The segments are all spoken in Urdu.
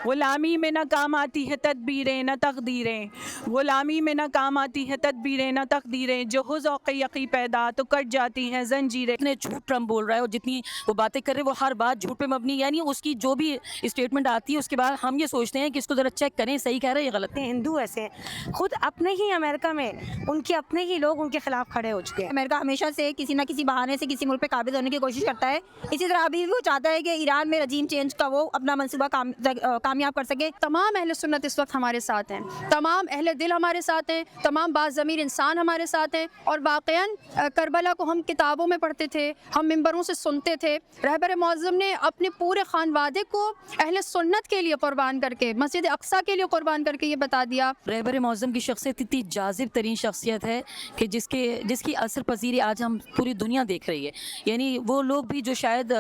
غلامی میں نہ کام آتی ہے تدبیریں نہ تقدیریں، غلامی میں نہ کام آتی ہے تدبیریں نہ تقدیریں، جو ہو ذوق یقی پیدا تو کٹ جاتی ہیں زنجیریں۔ اتنے جھوٹ ٹرمپ بول رہا ہے اور جتنی وہ باتیں کر رہے ہیں وہ ہر بات جھوٹ پہ مبنی، یعنی اس کی جو بھی اسٹیٹمنٹ آتی ہے اس کے بعد ہم یہ سوچتے ہیں کہ اس کو ذرا چیک کریں صحیح کہہ رہے ہیں یا غلط۔ ہندو ایسے ہیں، خود اپنے ہی امریکہ میں ان کے اپنے ہی لوگ ان کے خلاف کھڑے ہو چکے ہیں۔ امریکہ ہمیشہ سے کسی نہ کسی بہانے سے کسی ملک پہ قابض ہونے کی کوشش کرتا ہے، اسی طرح ابھی بھی وہ چاہتا ہے کہ ایران میں رجیم چینج کا وہ اپنا منصوبہ کامیاب کر سکے۔ تمام اہل سنت اس وقت ہمارے ساتھ ہیں، تمام اہل دل ہمارے ساتھ ہیں، تمام باضمیر انسان ہمارے ساتھ ہیں، اور واقعاً کربلا کو ہم کتابوں میں پڑھتے تھے، ہم ممبروں سے سنتے تھے۔ رہبر معظم نے اپنے پورے خانوادے کو اہل سنت کے لیے قربان کر کے، مسجد اقصیٰ کے لیے قربان کر کے یہ بتا دیا۔ رہبر معظم کی شخصیت اتنی جاذب ترین شخصیت ہے کہ جس کی اثر پذیری آج ہم پوری دنیا دیکھ رہی ہے، یعنی وہ لوگ بھی جو شاید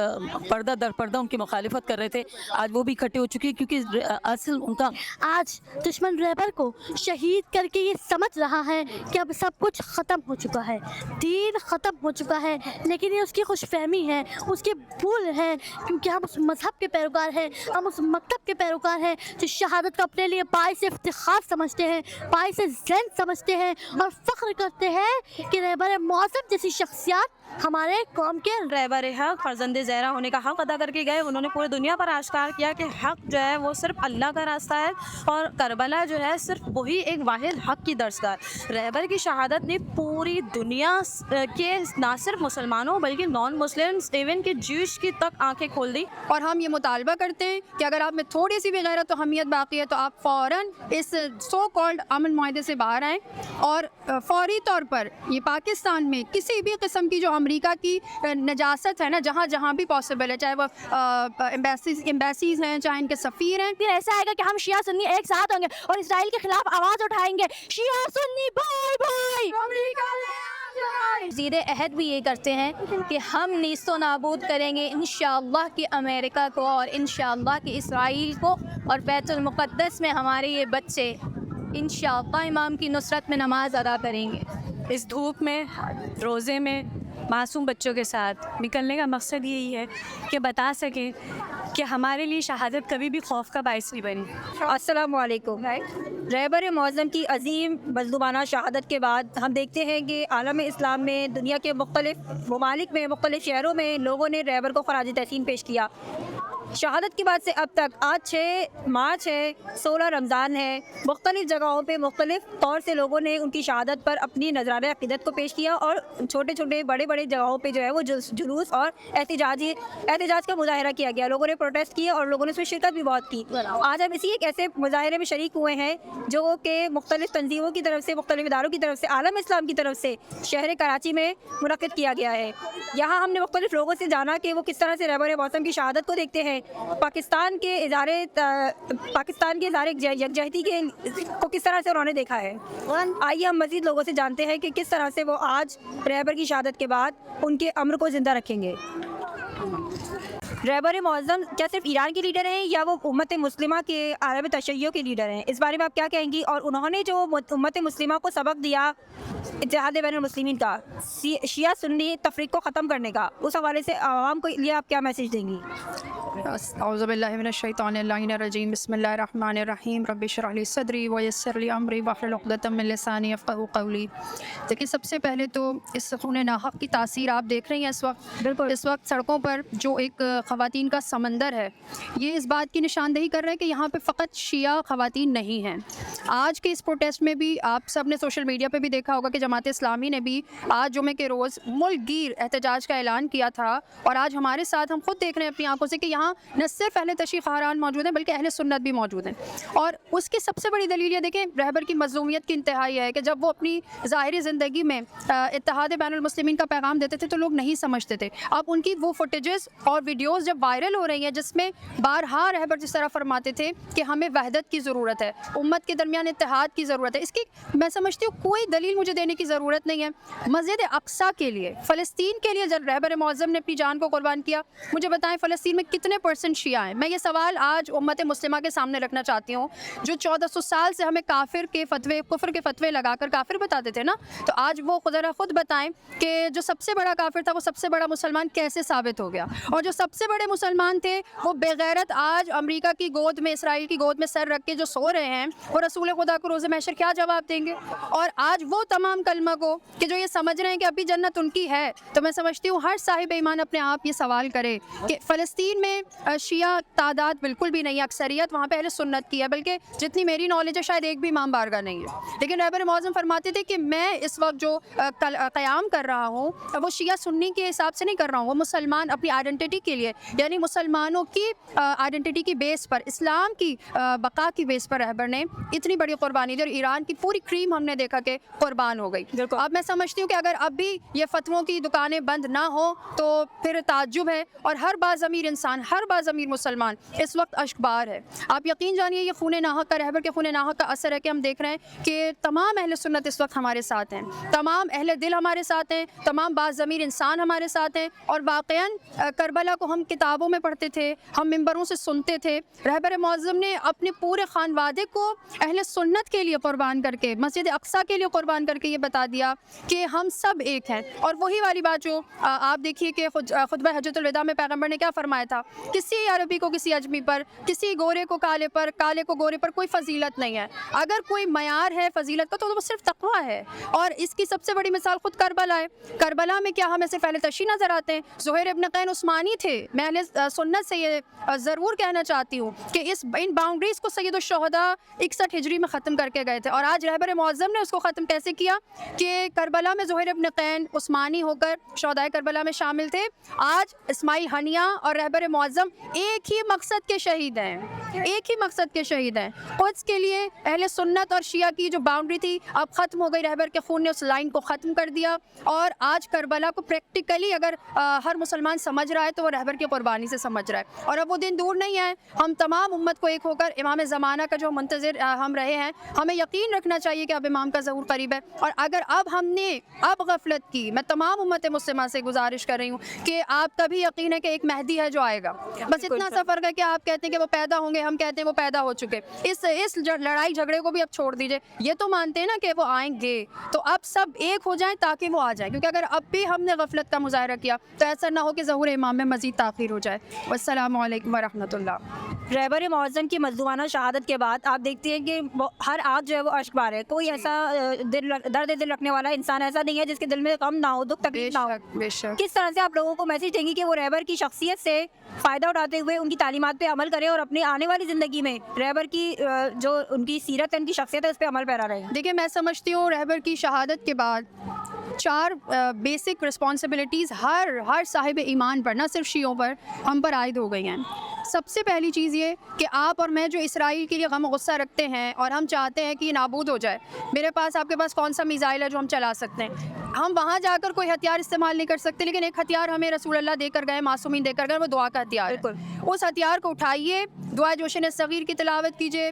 پردہ در پردہ ان کی مخالفت کر رہے تھے آج وہ بھی اکٹھے ہو چکے ہیں، کیونکہ اصل ان کا آج دشمن رہبر کو شہید کر کے یہ سمجھ رہا ہے کہ اب سب کچھ ختم ہو چکا ہے، دین ختم ہو چکا ہے، لیکن یہ اس کی خوش فہمی ہے، اس کے بھول ہے، کیونکہ ہم اس مذہب کے پیروکار ہیں، ہم اس مکتب کے پیروکار ہیں جو شہادت کو اپنے لیے باعث افتخار سمجھتے ہیں، باعث ذہن سمجھتے ہیں اور فخر کرتے ہیں کہ رہبر معظم جیسی شخصیات ہمارے قوم کے رہبر حق فرزند زہرا ہونے کا حق ادا کر کے گئے۔ انہوں نے پوری دنیا پر آشکار کیا کہ حق جو ہے وہ صرف اللہ کا راستہ ہے، اور کربلا جو ہے صرف وہی ایک واحد حق کی درسگاہ۔ رہبر کی شہادت نے پوری دنیا کے نہ صرف مسلمانوں بلکہ نان مسلمس ایون کہ جوش کی تک آنکھیں کھول دی۔ اور ہم یہ مطالبہ کرتے ہیں کہ اگر آپ میں تھوڑی سی بھی غیرت و حمیت باقی ہے تو آپ فوراً اس سو کالڈ امن معاہدے سے باہر آئیں، اور فوری طور پر یہ پاکستان میں کسی بھی قسم کی جو امریکہ کی نجاست ہے نا، جہاں جہاں بھی پاسبل ہے، چاہے وہ ایمبیسیز ہیں، چاہے ان کے سفیر ہیں، پھر ایسا آئے گا کہ ہم شیعہ سنی ایک ساتھ ہوں گے اور اسرائیل کے خلاف آواز اٹھائیں گے، شیعہ سنی بھائی بھائی۔ زیر عہد بھی یہ کرتے ہیں کہ ہم نیست و نابود کریں گے انشاءاللہ کہ امریکہ کو، اور انشاءاللہ کہ اسرائیل کو، اور بیت المقدس میں ہمارے یہ بچے انشاءاللہ امام کی نصرت میں نماز ادا کریں گے۔ اس دھوپ میں روزے میں معصوم بچوں کے ساتھ نکلنے کا مقصد یہی ہے کہ بتا سکیں کہ ہمارے لیے شہادت کبھی بھی خوف کا باعث نہیں بنی۔ السلام علیکم۔ رہبر معظم کی عظیم مظلومانہ شہادت کے بعد ہم دیکھتے ہیں کہ عالم اسلام میں، دنیا کے مختلف ممالک میں، مختلف شہروں میں لوگوں نے رہبر کو خراج تحسین پیش کیا۔ شہادت کے بعد سے اب تک آج 6 مارچ ہے، 16 رمضان ہے، مختلف جگہوں پہ مختلف طور سے لوگوں نے ان کی شہادت پر اپنی نذرانہ عقیدت کو پیش کیا، اور چھوٹے چھوٹے بڑے بڑے جگہوں پہ جو ہے وہ جلوس اور احتجاج کا مظاہرہ کیا گیا، لوگوں نے پروٹیسٹ کیا اور لوگوں نے اس میں شرکت بھی بہت کی۔ آج ہم اسی ایک ایسے مظاہرے میں شریک ہوئے ہیں جو کہ مختلف تنظیموں کی طرف سے، مختلف اداروں کی طرف سے، عالم اسلام کی طرف سے شہر کراچی میں منعقد کیا گیا ہے۔ یہاں ہم نے مختلف لوگوں سے جانا کہ وہ کس طرح سے رہبر معظم کی شہادت کو دیکھتے ہیں، پاکستان کے اظہار یکجہتی کو کس طرح سے انہوں نے دیکھا ہے۔ آئیے ہم مزید لوگوں سے جانتے ہیں کہ کس طرح سے وہ آج رہبر کی شہادت کے بعد ان کے امر کو زندہ رکھیں گے۔ رہبر معظم کیا صرف ایران کے لیڈر ہیں یا وہ امت مسلمہ کے عالم تشیع کے لیڈر ہیں؟ اس بارے میں آپ کیا کہیں گی؟ اور انہوں نے جو امت مسلمہ کو سبق دیا اتحاد بین المسلمین کا، شیعہ سنی تفریق کو ختم کرنے کا، اس حوالے سے عوام کو لیے آپ کیا میسج دیں گی؟ اعوذ باللہ من الشیطان اللعین الرجیم، بسم اللہ الرحمن الرحیم، رب اشرح لی صدری ویسر لی امری واحلل عقدۃ من لسانی یفقہوا قولی۔ دیکھیں، سب سے پہلے تو اس خون ناحق کی تاثیر آپ دیکھ رہی ہیں اس وقت سڑکوں پر جو ایک خواتین کا سمندر ہے، یہ اس بات کی نشاندہی کر رہے ہیں کہ یہاں پہ فقط شیعہ خواتین نہیں ہیں۔ آج کے اس پروٹیسٹ میں بھی آپ سب نے سوشل میڈیا پہ بھی دیکھا ہوگا کہ جماعت اسلامی نے بھی آج جمعے کے روز ملک گیر احتجاج کا اعلان کیا تھا، اور آج ہمارے ساتھ ہم خود دیکھ رہے ہیں اپنی آنکھوں سے کہ یہاں نہ صرف اہل تشیع خواہان موجود ہیں بلکہ اہل سنت بھی موجود ہیں۔ اور اس کی سب سے بڑی دلیل یہ دیکھیں، رہبر کی مظلومیت کی انتہائی ہے کہ جب وہ اپنی ظاہری زندگی میں اتحاد بین المسلمین کا پیغام دیتے تھے تو لوگ نہیں سمجھتے تھے۔ اب ان کی وہ فوٹیجز اور ویڈیوز جب وائرل ہو رہی ہیں جس میں بارہا رہبر جس طرح فرماتے تھے کہ ہمیں وحدت کی ضرورت ہے، امت کے درمیان اتحاد کی ضرورت ہے، اس کی میں سمجھتی ہوں کوئی دلیل مجھے دینے کی ضرورت نہیں ہے۔ مسجد اقصیٰ کے لیے، فلسطین کے لیے جب رہبر معظم نے اپنی جان کو قربان کیا، مجھے بتائیں فلسطین میں کتنے % شیعہ ہیں؟ میں یہ سوال آج امت مسلمہ کے سامنے رکھنا چاہتی ہوں، جو 1400 سال سے ہمیں کفر کے فتوے لگا کر کافر بتاتے تھے نا، تو آج وہ ذرا خود بتائیں کہ جو سب سے بڑا کافر تھا وہ سب سے بڑا مسلمان کیسے ثابت ہو گیا، اور جو سب سے سے بڑے مسلمان تھے وہ بے غیرت آج امریکہ کی گود میں، اسرائیل کی گود میں سر رکھ کے جو سو رہے ہیں، وہ رسول خدا کو روز محشر کیا جواب دیں گے؟ اور آج وہ تمام کلمہ کو کہ جو یہ سمجھ رہے ہیں کہ ابھی جنت ان کی ہے، تو میں سمجھتی ہوں ہر صاحب ایمان اپنے آپ یہ سوال کرے کہ فلسطین میں شیعہ تعداد بالکل بھی نہیں ہے، اکثریت وہاں پہ اہل سنت کی ہے، بلکہ جتنی میری نالج ہے شاید ایک بھی امام بارگاہ نہیں ہے. لیکن رہبر معظم فرماتے تھے کہ میں اس وقت جو قیام کر رہا ہوں وہ شیعہ سنی کے حساب سے نہیں کر رہا ہوں، وہ مسلمان اپنی آئیڈینٹی کے لیے، یعنی مسلمانوں کی آئیڈینٹی کی بیس پر، اسلام کی بقا کی بیس پر رہبر نے اتنی بڑی قربانی دی، اور ایران کی پوری کریم ہم نے دیکھا کہ قربان ہو گئی. اب میں سمجھتی ہوں کہ اگر اب بھی یہ فتووں کی دکانیں بند نہ ہوں تو پھر تعجب ہے، اور ہر باضمیر انسان، ہر باضمیر مسلمان اس وقت اشکبار ہے. آپ یقین جانیے یہ خون ناحق کا، رہبر کے خون ناحق کا اثر ہے کہ ہم دیکھ رہے ہیں کہ تمام اہل سنت اس وقت ہمارے ساتھ ہیں، تمام اہل دل ہمارے ساتھ ہیں، تمام باضمیر انسان ہمارے ساتھ ہیں. اور واقعاً کربلا کو ہم کتابوں میں پڑھتے تھے، ہم ممبروں سے سنتے تھے، رہبر معظم نے اپنے پورے خانوادے کو اہل سنت کے لیے قربان کر کے، مسجد اقصیٰ کے لیے قربان کر کے یہ بتا دیا کہ ہم سب ایک ہیں. اور وہی والی بات جو آپ دیکھیے کہ خطبہ حجۃ الوداع میں پیغمبر نے کیا فرمایا تھا، کسی عربی کو کسی عجمی پر، کسی گورے کو کالے پر، کالے کو گورے پر کوئی فضیلت نہیں ہے. اگر کوئی معیار ہے فضیلت کا تو وہ صرف تقویٰ ہے. اور اس کی سب سے بڑی مثال خود کربلا ہے. کربلا میں کیا ہم ایسے پہلے تشیع نظر آتے ہیں؟ زہیر ابن قین عثمانی تھے. میں اہل سنت سے یہ ضرور کہنا چاہتی ہوں کہ ان باؤنڈریز کو سید الشہداء 61 ہجری میں ختم کر کے گئے تھے، اور آج رہبر معظم نے اس کو ختم کیسے کیا کہ کربلا میں زہیر ابن قین عثمانی ہو کر شہدائے کربلا میں شامل تھے. آج اسماعیل ہنیہ اور رہبر معظم ایک ہی مقصد کے شہید ہیں، ایک ہی مقصد کے شہید ہیں. قدس کے لیے اہل سنت اور شیعہ کی جو باؤنڈری تھی اب ختم ہو گئی، رہبر کے خون نے اس لائن کو ختم کر دیا. اور آج کربلا کو پریکٹیکلی اگر ہر مسلمان سمجھ رہا ہے تو وہ رہبر کی قربانی سے سمجھ رہا ہے. اور اب وہ دن دور نہیں ہے، ہم تمام امت کو ایک ہو کر امام زمانہ کا جو منتظر ہم رہے ہیں، ہمیں یقین رکھنا چاہیے کہ اب امام کا ظہور قریب ہے. اور اگر اب ہم نے غفلت کی، میں تمام امت مسلمہ سے گزارش کر رہی ہوں کہ آپ کا بھی یقین ہے کہ ایک مہدی ہے جو آئے گا. بس اتنا سا فرق ہے کہ آپ کہتے ہیں کہ وہ پیدا ہوں گے، ہم کہتے ہیں وہ پیدا ہو چکے. اس لڑائی جھگڑے کو بھی اب چھوڑ دیجئے. یہ تو مانتے ہیں نا کہ وہ آئیں گے، تو اب سب ایک ہو جائیں تاکہ وہ آ جائیں، کیونکہ اگر اب بھی ہم نے غفلت کا مظاہرہ کیا تو ایسا نہ ہو کہ ظہور امام میں مزید تاخیر ہو جائے. والسلام علیکم ورحمۃ اللہ. رہبر معظم کی مظلومانہ شہادت کے بعد آپ دیکھتے ہیں کہ ہر آنکھ جو ہے وہ اشک بار ہے. کوئی ایسا درد دل رکھنے والا انسان ایسا نہیں ہے جس کے دل میں غم نہ ہو، دکھ تکلیف نہ ہو. بے شک. کس طرح سے آپ لوگوں کو میسج دیں گی کہ وہ رہبر کی شخصیت سے فائدہ اٹھاتے ہوئے ان کی تعلیمات پہ عمل کریں اور اپنی آنے والی زندگی میں رہبر کی جو ان کی سیرت ہے، ان کی شخصیت ہے، اس پہ عمل پیرا رہیں؟ دیکھیں میں سمجھتی ہوں رہبر کی شہادت کے بعد 4 بیسک رسپانسبلٹیز ہر صاحب ایمان پر، نہ صرف شیعوں پر، ہم پر عائد ہو گئی ہیں. سب سے پہلی چیز یہ کہ آپ اور میں جو اسرائیل کے لیے غم و غصہ رکھتے ہیں اور ہم چاہتے ہیں کہ یہ نابود ہو جائے، میرے پاس آپ کے پاس کون سا میزائل ہے جو ہم چلا سکتے ہیں؟ ہم وہاں جا کر کوئی ہتھیار استعمال نہیں کر سکتے، لیکن ایک ہتھیار ہمیں رسول اللہ دے کر گئے، معصومین دے کر گئے، وہ دعا کا ہتھیار ہے. اس ہتھیار کو اٹھائیے، دعا جوشن صغیر کی تلاوت کیجیے،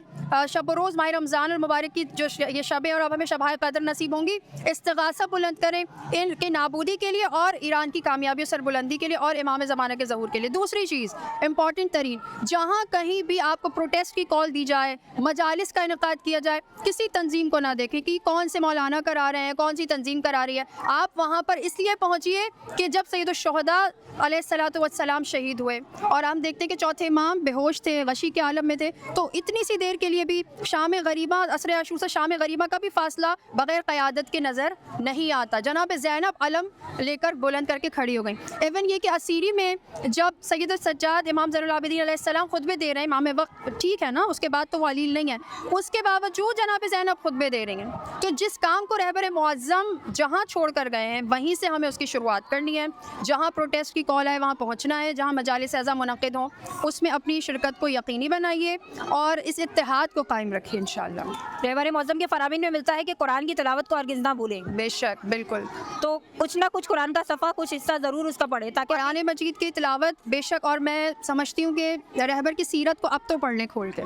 شب و روز ماہ رمضان المبارک کی جو یہ شب ہے اور اب ہمیں شبائے قدر نصیب ہوں گی، استغاثہ بلند کریں ان کے نابودی کے لیے اور ایران کی کامیابی و سربلندی کے لیے اور امام زمانہ کے ظہور کے لیے. دوسری چیز امپورٹنٹ ترین، جہاں کہیں بھی آپ کو پروٹیسٹ کی کال دی جائے، مجالس کا انعقاد کیا جائے، کسی تنظیم کو نہ دیکھیں کہ کون سے مولانا کرا رہے ہیں، کون سی تنظیم کرا رہی ہے. آپ وہاں پر اس لیے پہنچیے کہ جب سید الشہداء علیہ الصلوۃ والسلام شہید ہوئے اور ہم دیکھتے ہیں کہ چوتھے امام بے ہوش تھے، غشی کے عالم میں تھے، تو اتنی سی دیر کے لیے بھی شام غریبہ، عصر عاشور سے شام غریبہ کا بھی فاصلہ بغیر قیادت کے نظر نہیں آتا. جناب زینب علم لے کر بلند کر کے کھڑی ہو گئیں. ایون یہ کہ اسیری میں جب سید السجاد امام زین العابدین علیہ السلام خطبے دے رہے ہیں، امام وقت ٹھیک ہے نا، اس کے بعد تو وہ علیل نہیں ہے، اس کے باوجود جناب زینب خطبے دے رہی ہیں. تو جس کام کو رہبر معظم جہاں چھوڑ کر گئے ہیں وہیں سے ہمیں اس کی شروعات کرنی ہے. جہاں پروٹیسٹ کی کال ہے وہاں پہنچنا ہے، جہاں مجالس اعظم منعقد ہوں اس میں اپنی شرکت کو یقینی بنائیے اور اس اتحاد کو قائم رکھیے انشاءاللہ. رہبر معظم کے فرامین میں ملتا ہے کہ قرآن کی تلاوت کو ہرگز نہ بھولیں. بے شک، بالکل. تو کچھ نہ کچھ قرآن کا صفحہ، کچھ حصہ ضرور اس کا پڑھیں تاکہ قرآن مجید کی تلاوت بے شک. اور میں سمجھتی ہوں کہ رہبر کی سیرت کو اب تو پڑھ لیں کھول کے.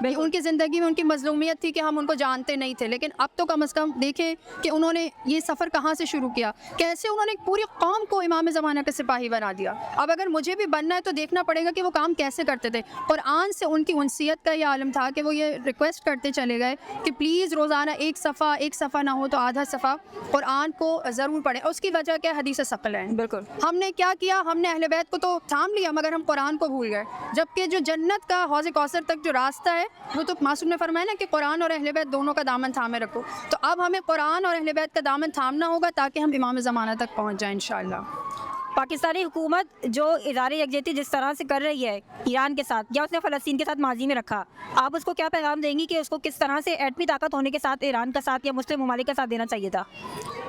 ان کی زندگی میں ان کی مظلومیت تھی کہ ہم ان کو جانتے نہیں تھے، لیکن اب تو کم از کم دیکھیں کہ انہوں نے یہ سفر کہاں سے شروع کیا، کیسے انہوں نے پوری قوم کو امام زمانہ کا سپاہی بنا دیا. اب اگر مجھے بھی بننا ہے تو دیکھنا پڑے گا کہ وہ کام کیسے کرتے تھے. قرآن سے ان کی انسیت کا یہ عالم تھا کہ وہ یہ ریکویسٹ کرتے چلے گئے کہ پلیز روزانہ ایک صفحہ نہ ہو تو آدھا صفحہ قرآن کو ضرور پڑھیں. اس کی وجہ کیا؟ حدیث ثقل ہے. بالکل. ہم نے کیا کیا؟ ہم نے اہل بیت کو تو تھام لیا مگر ہم قرآن کو بھول گئے. جبکہ جو جنت کا حوض کوثر تک جو راستہ ہے وہ تو معصوم نے فرمایا نا کہ قرآن اور اہل بیت دونوں کا دامن تھامے رکھو. تو اب ہمیں قرآن اور اہل بیت کا دامن تھامنا ہوگا تاکہ ہم امام زمانہ تک پہنچ جائیں انشاءاللہ. پاکستانی حکومت جو اظہار یکجہتی جس طرح سے کر رہی ہے ایران کے ساتھ یا اس نے فلسطین کے ساتھ ماضی میں رکھا، آپ اس کو کیا پیغام دیں گی کہ اس کو کس طرح سے ایٹمی طاقت ہونے کے ساتھ ایران کا ساتھ یا مسلم ممالک کا ساتھ دینا چاہیے تھا؟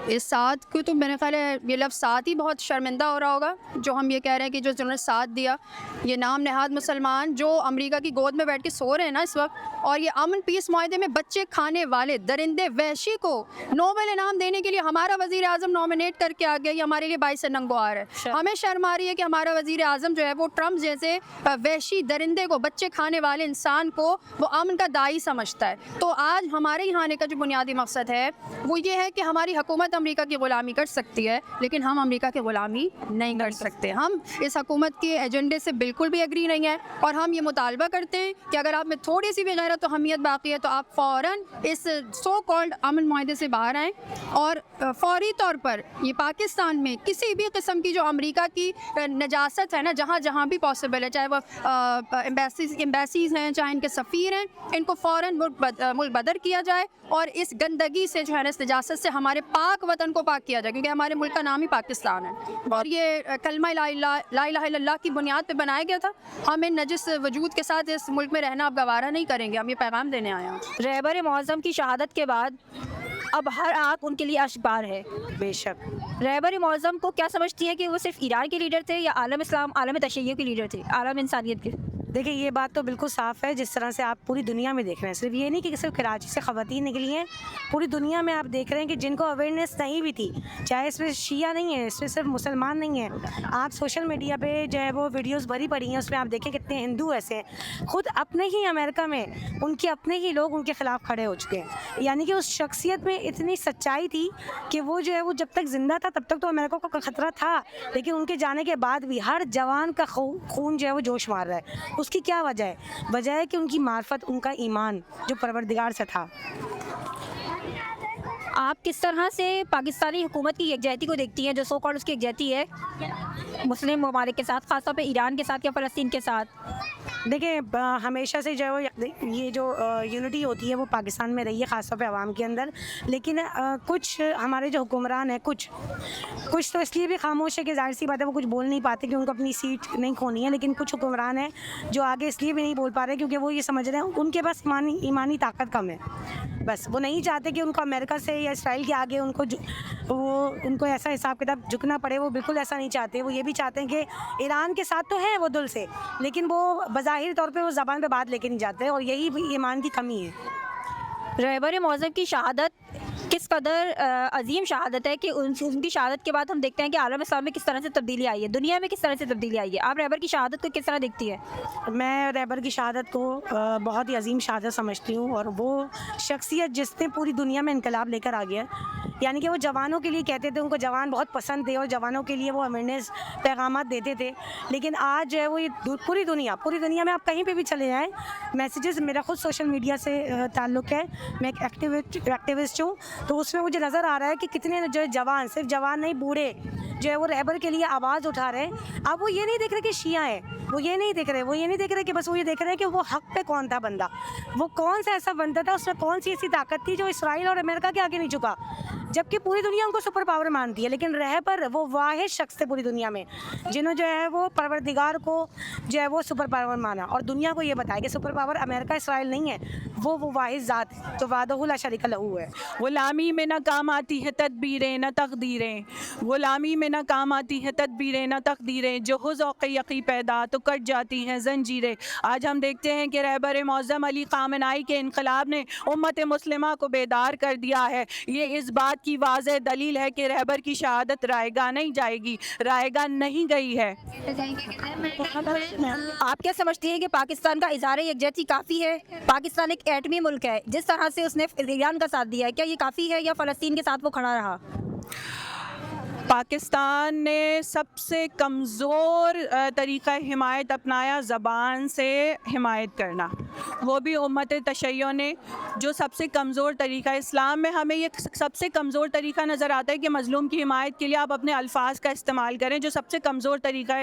اس ساتھ کو تو میرے خیال ہے یہ لفظ ساتھ ہی بہت شرمندہ ہو رہا ہوگا جو ہم یہ کہہ رہے ہیں کہ جو جنہوں نے ساتھ دیا، یہ نام نہاد مسلمان جو امریکہ کی گود میں بیٹھ کے سو رہے ہیں نا اس وقت، اور یہ امن پیس معاہدے میں بچے کھانے والے درندے وحشی کو نوبل انعام دینے کے لیے ہمارا وزیر اعظم نامنیٹ کر کے آ گیا. یہ ہمارے لیے باعث ننگوار ہے. ہمیں شرم آ رہی ہے کہ ہمارا وزیر اعظم جو ہے وہ ٹرمپ جیسے وحشی درندے کو، بچے کھانے والے انسان کو وہ امن کا داعی سمجھتا ہے. تو آج ہمارے یہاں آنے کا جو بنیادی مقصد ہے وہ یہ ہے کہ ہماری حکومت امریکہ کی غلامی کر سکتی ہے لیکن ہم امریکہ کی غلامی نہیں کر سکتے. ہم اس حکومت کے ایجنڈے سے بالکل بھی ایگری نہیں ہیں اور ہم یہ مطالبہ کرتے ہیں کہ اگر آپ میں تھوڑی سی بھی غیرت و حمیت باقی ہے تو آپ فوراً اس سو کالڈ امن معاہدے سے باہر آئیں اور فوری طور پر یہ پاکستان میں کسی بھی قسم کی جو امریکہ کی نجاست ہے نا، جہاں جہاں بھی پاسبل ہے، چاہے وہ ایمبیسیز ہیں، چاہے ان کے سفیر ہیں، ان کو فوراً ملک بدر کیا جائے اور اس گندگی سے جو ہے نا، اس نجاست سے ہمارے پاک وطن کو پاک کیا جائے، کیونکہ ہمارے ملک کا نام ہی پاکستان ہے اور یہ کلمہ لا الہ الا اللہ کی بنیاد پہ بنایا گیا تھا. ہم ان نجس وجود کے ساتھ اس ملک میں رہنا اب گوارہ نہیں کریں گے. ہم یہ پیغام دینے آئے ہیں. رہبر معظم کی شہادت کے بعد اب ہر آنکھ ان کے لیے اشکبار ہے. بے شک. رہبر معظم کو کیا سمجھتی ہے کہ وہ صرف ایران کے لیڈر تھے یا عالم اسلام، عالم تشیع کے لیڈر تھے، عالم انسانیت کے؟ دیکھیں یہ بات تو بالکل صاف ہے، جس طرح سے آپ پوری دنیا میں دیکھ رہے ہیں، صرف یہ نہیں کہ صرف کراچی سے خواتین نکلی ہیں، پوری دنیا میں آپ دیکھ رہے ہیں کہ جن کو اویئرنیس نہیں بھی تھی، چاہے اس میں شیعہ نہیں ہے، اس میں صرف مسلمان نہیں ہیں. آپ سوشل میڈیا پہ جو ہے وہ ویڈیوز بھری پڑی ہیں، اس میں آپ دیکھیں کتنے ہندو ایسے ہیں، خود اپنے ہی امریکہ میں ان کے اپنے ہی لوگ ان کے خلاف کھڑے ہو چکے ہیں. یعنی کہ اس شخصیت میں اتنی سچائی تھی کہ وہ جو ہے وہ جب تک زندہ تھا تب تک تو امریکہ کو خطرہ تھا، لیکن ان کے جانے کے بعد بھی ہر جوان کا خون جو ہے وہ جوش مار رہا ہے. اس کی کیا وجہ ہے؟ وجہ ہے کہ ان کی معرفت، ان کا ایمان جو پروردگار سے تھا. آپ کس طرح سے پاکستانی حکومت کی یکجہتی کو دیکھتی ہیں، جو سو کالڈ اس کی یکجہتی ہے مسلم ممالک کے ساتھ، خاص طور پہ ایران کے ساتھ یا فلسطین کے ساتھ؟ دیکھیں ہمیشہ سے جو ہے یہ جو یونٹی ہوتی ہے وہ پاکستان میں رہی ہے، خاص طور پہ عوام کے اندر، لیکن کچھ ہمارے جو حکمران ہیں کچھ تو اس لیے بھی خاموش ہے کہ ظاہر سی بات ہے وہ کچھ بول نہیں پاتے کہ ان کو اپنی سیٹ نہیں کھونی ہے، لیکن کچھ حکمران ہیں جو آگے اس لیے بھی نہیں بول پا رہے کیونکہ وہ یہ سمجھ رہے ہیں ان کے پاس ایمانی طاقت کم ہے. بس وہ نہیں چاہتے کہ ان کو امریکہ سے یا اسرائیل کے آگے ان کو ایسا حساب کتاب جھکنا پڑے. وہ بالکل ایسا نہیں چاہتے. وہ یہ بھی چاہتے ہیں کہ ایران کے ساتھ تو ہیں وہ دل سے، لیکن وہ بظاہر طور پہ وہ زبان پہ بات لے کے نہیں جاتے اور یہی ایمان کی کمی ہے. رہبر معظم کی شہادت کس قدر عظیم شہادت ہے کہ ان کی شہادت کے بعد ہم دیکھتے ہیں کہ عالم اسلام میں کس طرح سے تبدیلی آئی ہے، دنیا میں کس طرح سے تبدیلی آئی ہے. آپ رہبر کی شہادت کو کس طرح دیکھتی ہے؟ میں رہبر کی شہادت کو بہت ہی عظیم شہادت سمجھتی ہوں، اور وہ شخصیت جس نے پوری دنیا میں انقلاب لے کر آ گیا. یعنی کہ وہ جوانوں کے لیے کہتے تھے، ان کو جوان بہت پسند تھے اور جوانوں کے لیے وہ اویئرنیس پیغامات دیتے تھے، لیکن آج جو ہے وہ یہ پوری دنیا میں آپ کہیں پہ بھی چلے جائیں میسیجز. میرا خود سوشل میڈیا سے تعلق ہے، میں ایک ایکٹیوسٹ ہوں، تو اس میں مجھے نظر آ رہا ہے کہ کتنے جو جوان، صرف جوان نہیں بوڑھے جو ہے وہ رہبر کے لیے آواز اٹھا رہے ہیں. اب وہ یہ نہیں دیکھ رہے کہ شیعہ ہیں، وہ یہ نہیں دیکھ رہے کہ بس وہ یہ دیکھ رہے ہیں کہ وہ حق پہ کون تھا بندہ، وہ کون سا ایسا بندہ تھا، اس میں کون سی ایسی طاقت تھی جو اسرائیل اور امریکہ کے آگے نہیں جھکا، جبکہ پوری دنیا ان کو سپر پاور مانتی ہے. لیکن رہبر وہ واحد شخص تھے پوری دنیا میں جنہوں جو ہے وہ پروردگار کو جو ہے وہ سپر پاور مانا اور دنیا کو یہ بتایا کہ سپر پاور امریکہ اسرائیل نہیں ہے، وہ واحد ذات ہے. تو وحدہ لا شریک لہ ہے. غلامی میں نہ کام آتی ہے تدبیریں نہ تقدیریں، غلامی میں نہ کام آتی ہے تدبیریں نہ تقدیریں، جو ہو ذوق یقی پیدا تو کٹ جاتی ہیں زنجیریں. آج ہم دیکھتے ہیں کہ رہبر معظم علی خامنہئی کے انقلاب نے امت مسلمہ کو بیدار کر دیا ہے. یہ اس بات کی واضح دلیل ہے کہ رہبر کی شہادت رائے گاہ نہیں جائے گی، رائے گاہ نہیں گئی ہے. آپ کیا سمجھتی ہیں کہ پاکستان کا اظہار یکجہتی کافی ہے؟ پاکستان ایک ایٹمی ملک ہے، جس طرح سے اس نے ایران کا ساتھ دیا ہے، کیا یہ کافی ہے یا فلسطین کے ساتھ وہ کھڑا رہا؟ پاکستان نے سب سے کمزور طریقہ حمایت اپنایا زبان سے حمایت کرنا، وہ بھی امت تشیع نے، جو سب سے کمزور طریقہ اسلام میں ہمیں یہ سب سے کمزور طریقہ نظر آتا ہے کہ مظلوم کی حمایت کے لیے آپ اپنے الفاظ کا استعمال کریں، جو سب سے کمزور طریقہ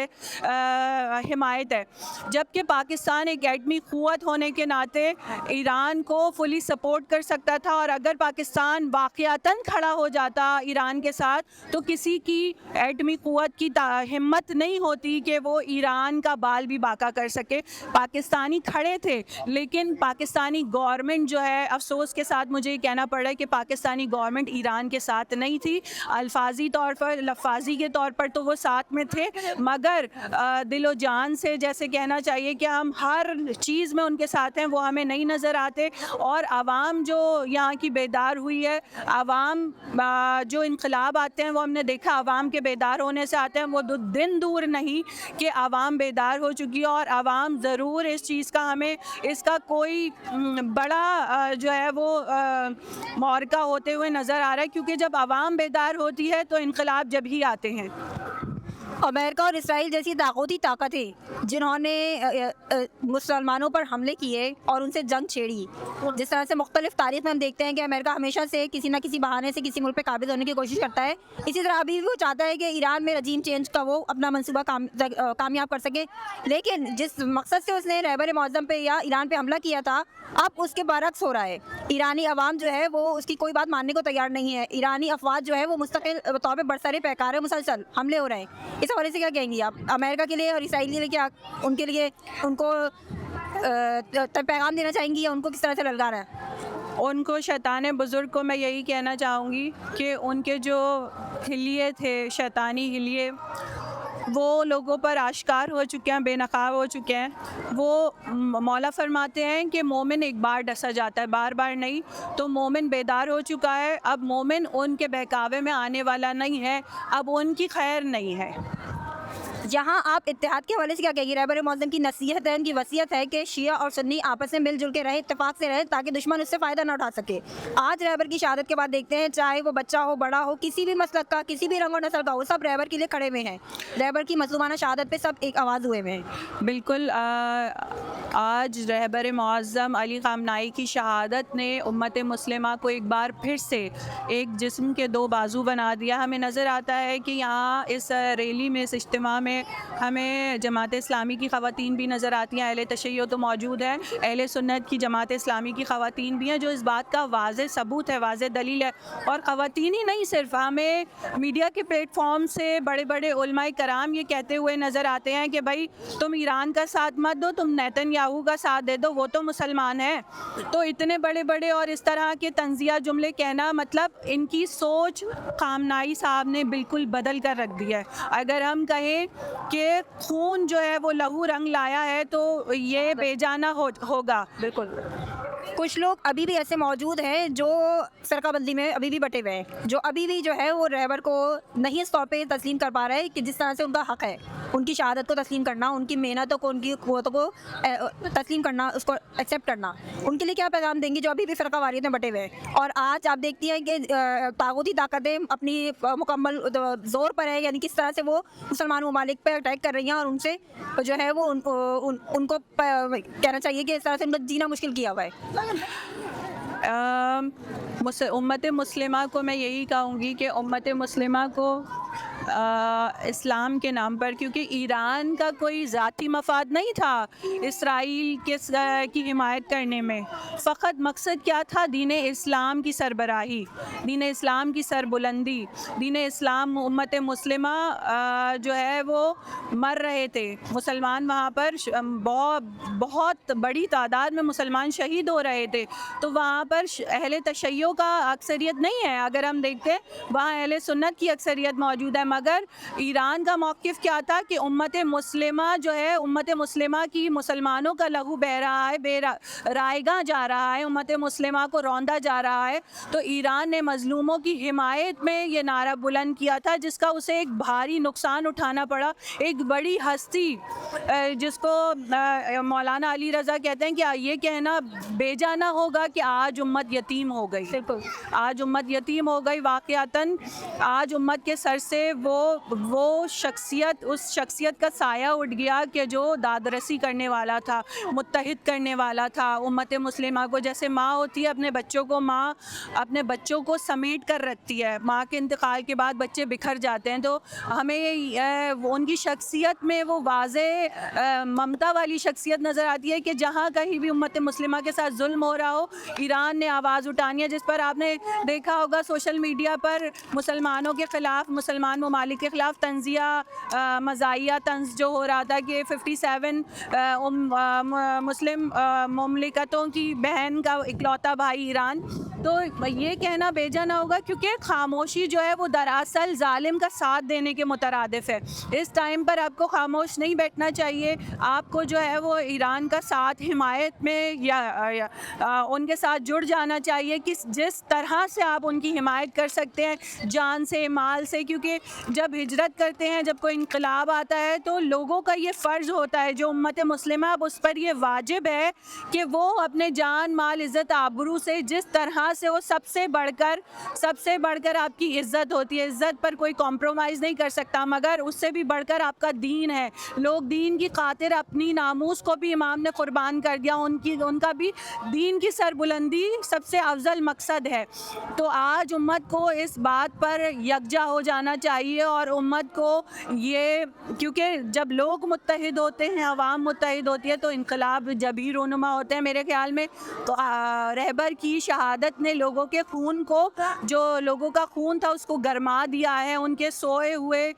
حمایت ہے. جبکہ پاکستان ایک ایٹمی قوت ہونے کے ناطے ایران کو فلی سپورٹ کر سکتا تھا، اور اگر پاکستان واقعتاً کھڑا ہو جاتا ایران کے ساتھ تو کسی کی ایٹمی قوت کی ہمت نہیں ہوتی کہ وہ ایران کا بال بھی باقا کر سکے. پاکستانی کھڑے تھے، لیکن پاکستانی گورنمنٹ جو ہے، افسوس کے ساتھ مجھے یہ کہنا پڑ رہا ہے کہ پاکستانی گورنمنٹ ایران کے ساتھ نہیں تھی. الفاظی طور پر، لفاظی کے طور پر تو وہ ساتھ میں تھے، مگر دل و جان سے جیسے کہنا چاہیے کہ ہم ہر چیز میں ان کے ساتھ ہیں، وہ ہمیں نہیں نظر آتے. اور عوام جو یہاں کی بیدار ہوئی ہے، عوام جو انقلاب آتے ہیں وہ ہم نے دیکھا عوام کے بیدار ہونے سے آتے ہیں، وہ دن دور نہیں کہ عوام بیدار ہو چکی ہے. اور عوام ضرور اس چیز کا، ہمیں اس کا کوئی بڑا جو ہے وہ معرکہ ہوتے ہوئے نظر آ رہا ہے، کیونکہ جب عوام بیدار ہوتی ہے تو انقلاب جب ہی آتے ہیں. امریکہ اور اسرائیل جیسی طاقتی طاقتیں جنہوں نے مسلمانوں پر حملے کیے اور ان سے جنگ چھیڑی، جس طرح سے مختلف تاریخ میں ہم دیکھتے ہیں کہ امریکہ ہمیشہ سے کسی نہ کسی بہانے سے کسی ملک پہ قابض ہونے کی کوشش کرتا ہے، اسی طرح ابھی بھی وہ چاہتا ہے کہ ایران میں رجیم چینج کا وہ اپنا منصوبہ کامیاب کر سکے. لیکن جس مقصد سے اس نے رہبر معظم پہ یا ایران پہ حملہ کیا تھا، اب اس کے برعکس ہو رہا ہے. ایرانی عوام جو ہے وہ اس کی کوئی بات ماننے کو تیار نہیں ہے. ایرانی افواج جو ہے وہ مستقل طور پہ برسر پیکار ہے، مسلسل حملے ہو رہے ہیں. اس حوالے سے کیا کہیں گی آپ امریکہ کے لیے اور اسرائیل کے لیے؟ کیا ان کے لیے ان کو پیغام دینا چاہیں گی یا ان کو کس طرح سے للکارا ہے؟ ان کو شیطان بزرگ کو میں یہی کہنا چاہوں گی کہ ان کے جو حلیے تھے، شیطانی حلیے، وہ لوگوں پر آشکار ہو چکے ہیں، بے نقاب ہو چکے ہیں. وہ مولا فرماتے ہیں کہ مومن ایک بار ڈسا جاتا ہے، بار بار نہیں. تو مومن بیدار ہو چکا ہے، اب مومن ان کے بہکاوے میں آنے والا نہیں ہے، اب ان کی خیر نہیں ہے. یہاں آپ اتحاد کے حوالے سے کیا کہیں گے؟ رہبر معظم کی نصیحت ہے، ان کی وصیت ہے کہ شیعہ اور سنی آپس میں مل جل کے رہیں، اتفاق سے رہیں تاکہ دشمن اس سے فائدہ نہ اٹھا سکے. آج رہبر کی شہادت کے بعد دیکھتے ہیں چاہے وہ بچہ ہو، بڑا ہو، کسی بھی مسلک کا، کسی بھی رنگ و نسل کا ہو، سب رہبر کے لیے کھڑے ہوئے ہیں. رہبر کی مظلومانہ شہادت پہ سب ایک آواز ہوئے ہوئے ہیں. بالکل. آج رہبر معظم علی خامنہئی کی شہادت نے امت مسلمہ کو ایک بار پھر سے ایک جسم کے دو بازو بنا دیا. ہمیں نظر آتا ہے کہ یہاں اس ریلی میں، اس اجتماع میں ہمیں جماعت اسلامی کی خواتین بھی نظر آتی ہیں. اہل تشیع تو موجود ہیں، اہل سنت کی جماعت اسلامی کی خواتین بھی ہیں، جو اس بات کا واضح ثبوت ہے، واضح دلیل ہے. اور خواتین ہی نہیں، صرف ہمیں میڈیا کے پلیٹ فارم سے بڑے بڑے علماء کرام یہ کہتے ہوئے نظر آتے ہیں کہ بھائی تم ایران کا ساتھ مت دو، تم نیتن یاہو کا ساتھ دے دو، وہ تو مسلمان ہیں. تو اتنے بڑے بڑے اور اس طرح کے تنزیہ جملے کہنا، مطلب ان کی سوچ خامنہئی صاحب نے بالکل بدل کر رکھ دیا ہے. اگر ہم کہیں کہ خون جو ہے وہ لہو رنگ لایا ہے تو یہ بے جانا ہوگا. بالکل. کچھ لوگ ابھی بھی ایسے موجود ہیں جو فرقہ بندی میں ابھی بھی بٹے ہوئے ہیں، جو ابھی بھی جو ہے وہ رہبر کو نہیں اس طور پہ تسلیم کر پا رہے کہ جس طرح سے ان کا حق ہے ان کی شہادت کو تسلیم کرنا، ان کی محنتوں کو، ان کی قوتوں کو تسلیم کرنا، اس کو ایکسیپٹ کرنا. ان کے لیے کیا پیغام دیں گی جو ابھی بھی فرقہ واریت میں بٹے ہوئے ہیں؟ اور آج آپ دیکھتی ہیں کہ طاغوتی طاقتیں اپنی مکمل زور پر ہے، یعنی کس طرح سے وہ مسلمان ممالک پہ اٹیک کر رہی ہیں، اور ان سے جو ہے وہ ان کو کہنا چاہیے کہ اس طرح سے ان کا جینا مشکل کیا ہوا ہے. امت مسلمہ کو میں یہی کہوں گی کہ امت مسلمہ کو اسلام کے نام پر، کیونکہ ایران کا کوئی ذاتی مفاد نہیں تھا اسرائیل کی حمایت کرنے میں. فقط مقصد کیا تھا؟ دین اسلام کی سربراہی، دین اسلام کی سربلندی. دین اسلام، امت مسلمہ جو ہے وہ مر رہے تھے. مسلمان وہاں پر بہت بڑی تعداد میں مسلمان شہید ہو رہے تھے. تو وہاں پر اہل تشیع کا اکثریت نہیں ہے. اگر ہم دیکھتے ہیں وہاں اہل سنت کی اکثریت موجود ہے، مگر ایران کا موقف کیا تھا کہ امت مسلمہ جو ہے، امت مسلمہ کی مسلمانوں کا لہو بہہ رہا ہے، رائیگاں جا رہا ہے، امت مسلمہ کو روندا جا رہا ہے، تو ایران نے مظلوموں کی حمایت میں یہ نعرہ بلند کیا تھا، جس کا اسے ایک بھاری نقصان اٹھانا پڑا. ایک بڑی ہستی جس کو مولانا علی رضا کہتے ہیں کہ یہ کہنا بیجا نہ ہوگا کہ آج امت یتیم ہو گئی. آج امت یتیم ہو گئی. واقعتاً آج امت کے سر سے وہ شخصیت، اس شخصیت کا سایہ اٹھ گیا کہ جو داد رسی کرنے والا تھا، متحد کرنے والا تھا امت مسلمہ کو. جیسے ماں ہوتی ہے اپنے بچوں کو، ماں اپنے بچوں کو سمیٹ کر رکھتی ہے. ماں کے انتقال کے بعد بچے بکھر جاتے ہیں، تو ہمیں ان کی شخصیت میں وہ واضح ممتا والی شخصیت نظر آتی ہے کہ جہاں کہیں بھی امت مسلمہ کے ساتھ ظلم ہو رہا ہو، ایران نے آواز اٹھانی ہے. جس پر آپ نے دیکھا ہوگا سوشل میڈیا پر مسلمانوں کے خلاف، مسلمان ممالک کے خلاف طنزیہ مزاحیہ طنز جو ہو رہا تھا کہ 57 مسلم مملکتوں کی بہن کا اکلوتا بھائی ایران. تو یہ کہنا بیجا نہ ہوگا، کیونکہ خاموشی جو ہے وہ دراصل ظالم کا ساتھ دینے کے مترادف ہے. اس ٹائم پر آپ کو خاموش نہیں بیٹھنا چاہیے. آپ کو جو ہے وہ ایران کا ساتھ، حمایت میں یا ان کے ساتھ جڑ جانا چاہیے کہ جس طرح سے آپ ان کی حمایت کر سکتے ہیں، جان سے، مال سے. کیونکہ جب ہجرت کرتے ہیں، جب کوئی انقلاب آتا ہے، تو لوگوں کا یہ فرض ہوتا ہے، جو امت مسلمہ اب اس پر یہ واجب ہے کہ وہ اپنے جان، مال، عزت، آبرو سے، جس طرح سے وہ سب سے بڑھ کر آپ کی عزت ہوتی ہے، عزت پر کوئی کمپرومائز نہیں کر سکتا، مگر اس سے بھی بڑھ کر آپ کا دین ہے. لوگ دین کی خاطر اپنی ناموس کو بھی امام نے قربان کر دیا. ان کا بھی دین کی سربلندی سب سے افضل مقصد ہے. تو آج امت کو اس بات پر یکجا ہو جانا چاہیے، اور امت کو یہ، کیونکہ جب لوگ متحد ہوتے ہیں، عوام متحد ہوتی ہے، تو انقلاب جبھی رونما ہوتے ہیں میرے خیال میں. تو رہبر کی شہادت نے لوگوں کے خون کو، جو لوگوں کا خون تھا، اس کو گرما دیا ہے. ان کے سوئے ہوئے،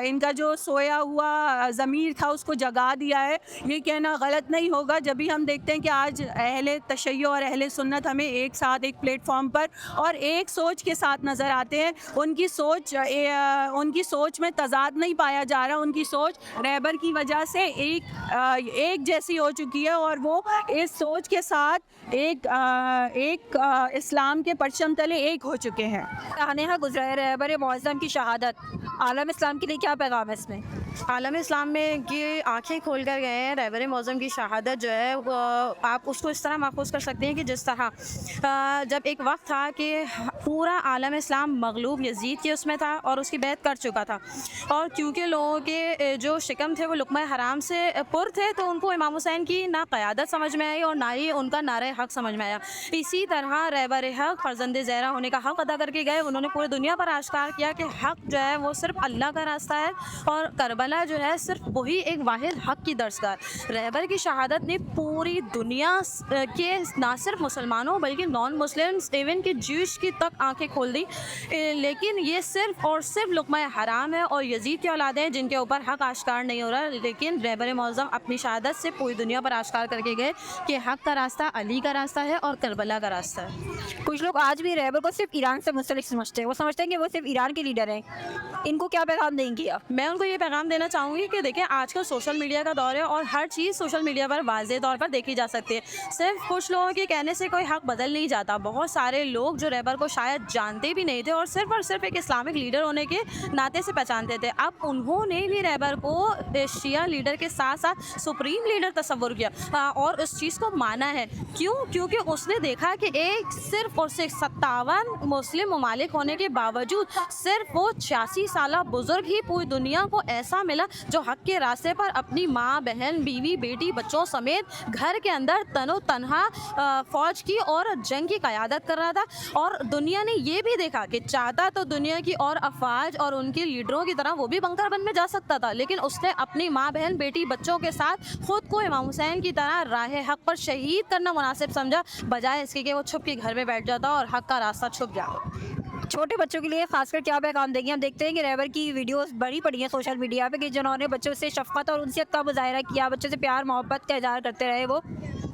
ان کا جو سویا ہوا ضمیر تھا، اس کو جگا دیا ہے. یہ کہنا غلط نہیں ہوگا. جب بھی ہم دیکھتے ہیں کہ آج اہل تشیع اور اہل سنت ہمیں ایک ساتھ ایک پلیٹ فارم پر اور ایک سوچ کے ساتھ نظر آتے ہیں، ان کی سوچ میں تضاد نہیں پایا جا رہا. ان کی سوچ رہبر کی وجہ سے ایک جیسی ہو چکی ہے، اور وہ اس سوچ کے ساتھ ایک اسلام کے پرچم تلے ایک ہو چکے ہیں. سانحہ گزرا ہے رہبر معظم کی شہادت، عالم اسلام کے لیے کیا پیغام ہے اس میں؟ عالم اسلام میں یہ آنکھیں کھول کر گئے ہیں. رہبر معظم کی شہادت جو ہے آپ اس کو اس طرح محفوظ کر سکتے ہیں کہ جس طرح جب ایک وقت تھا کہ پورا عالم اسلام مغلوب یزید کے اس میں تھا اور اس کی بیعت کر چکا تھا، اور کیونکہ لوگوں کے جو شکم تھے وہ لقمہ حرام سے پر تھے، تو ان کو امام حسین کی نہ قیادت سمجھ میں آئی اور نہ ہی ان کا نعرہ حق سمجھ میں آیا. اسی طرح رہبر حق فرزند زہرا ہونے کا حق ادا کر کے گئے. انہوں نے پوری دنیا پر آشکار کیا کہ حق جو ہے وہ صرف اللہ کا راستہ ہے، اور کربلا جو ہے صرف وہی ایک واحد حق کی درسگاہ. رہبر کی شہادت نے پوری دنیا کے نہ صرف مسلمانوں بلکہ نان مسلمس، ایون کہ جوش کی تک آنکھیں کھول دی. لیکن یہ صرف اور صرف لقمہ حرام ہے اور یزید کی اولادیں جن کے اوپر حق آشکار نہیں ہو رہا. لیکن رہبر معظم اپنی شہادت سے پوری دنیا پر آشکار کر کے گئے کہ حق کا راستہ علی کا راستہ ہے اور کربلا کا راستہ ہے. کچھ لوگ آج بھی رہبر کو صرف ایران سے منسلک سمجھتے ہیں، وہ سمجھتے ہیں کہ وہ صرف ایران کے لیڈر ہیں. ان کو کیا پیغام دیں گی آپ؟ میں ان کو یہ پیغام دینا چاہوں گی کہ دیکھیں آج کل سوشل میڈیا کا دور ہے اور ہر چیز سوشل میڈیا پر واضح طور پر دیکھی جا سکتی ہے. صرف کچھ لوگوں کے کہنے سے کوئی حق بدل نہیں جاتا. بہت سارے لوگ جو رہبر کو شاید جانتے بھی نہیں تھے اور صرف ایک اسلامک لیڈر ہونے کے ناطے سے پہچانتے تھے، اب انہوں نے بھی رہبر کو شیعہ لیڈر کے ساتھ ساتھ سپریم لیڈر تصور کیا اور اس چیز کو مانا ہے. کیونکہ اس نے دیکھا کہ ایک صرف اور صرف 57 مسلم ممالک ہونے کے باوجود صرف وہ 86 سالہ بزرگ ہی پوری دنیا کو ایسا ملا جو حق کے راستے پر اپنی ماں، بہن، بیوی، بیٹی، بچوں سمیت گھر کے اندر تنو تنہا فوج کی اور جنگ کی قیادت کر رہا تھا. اور دنیا نے یہ بھی دیکھا کہ چاہتا تو دنیا کی اور افواج اور ان کے لیڈروں کی طرح وہ بھی بنکر بند میں جا سکتا تھا، لیکن اس نے اپنی ماں، بہن، بیٹی، بچوں کے ساتھ خود کو امام حسین کی طرح راہ حق پر شہید کرنا مناسب سمجھا، بجائے اس کے کہ وہ چھپ کے گھر میں بیٹھ جاتا اور حق کا راستہ چھپ جاتا. چھوٹے بچوں کے لیے خاص کر کیا پیغام دیں گے؟ ہم دیکھتے ہیں کہ رہبر کی ویڈیوز بڑی پڑی ہیں سوشل میڈیا پہ کہ جنہوں نے بچوں سے شفقت اور انسیت کا مظاہرہ کیا، بچوں سے پیار محبت کا اظہار کرتے رہے. وہ